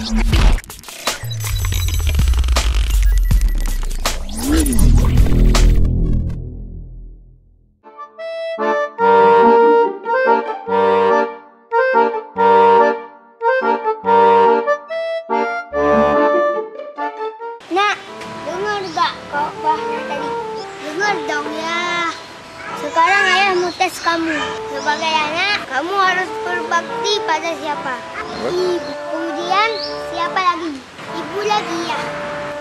Nak, dengar tak kau bahas tadi? Dengar dong ya. Sekarang ayah mau tes kamu. Sebagai anak, kamu harus berbakti pada siapa? Ibu. Kemudian siapa lagi? Ibu lagi ya.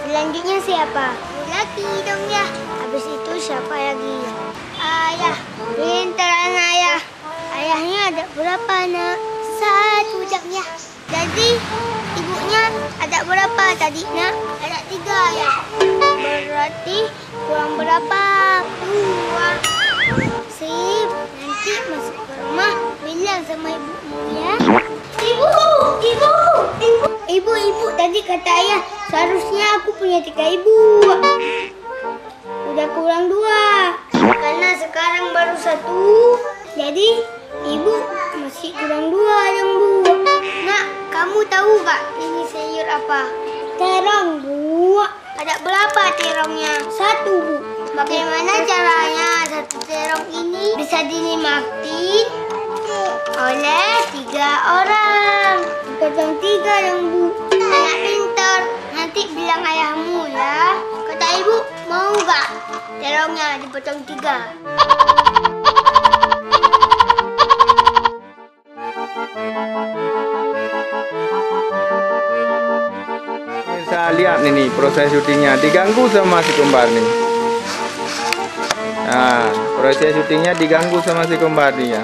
Selanjutnya siapa? Ibu lagi dong ya. Habis itu siapa lagi? Ayah. Pintaran ayah. Ayahnya ada berapa nak? Satu jaknya. Jadi ibunya ada berapa tadi nak? Ada 3 ya. Berarti kurang berapa? 2. Sip, nanti masuk ke rumah bilang sama ibumu ya. Ibu, ibu, ibu. Ibu, tadi kata ayah seharusnya aku punya 3 ibu. Udah kurang 2. Karena sekarang baru 1. Jadi ibu masih kurang 2 dong bu. Nak, kamu tahu gak ini sayur apa? Terong bu. Ada berapa terongnya? 1 bu. Bagaimana caranya 1 terong ini bisa dinikmati oleh 3 orang? Potong 3 dong bu. Anak pintar, nanti bilang ayahmu ya. Kata ibu, mau gak terongnya dipotong 3? Saya lihat nih proses syutingnya diganggu sama si kembar nih. Nah, proses syutingnya diganggu sama si kembar nih ya.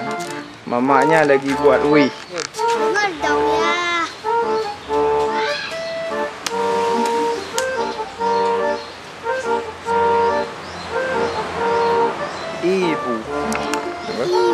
Mamanya lagi buat wih. Dengar dong ya. Ibu. Ibu.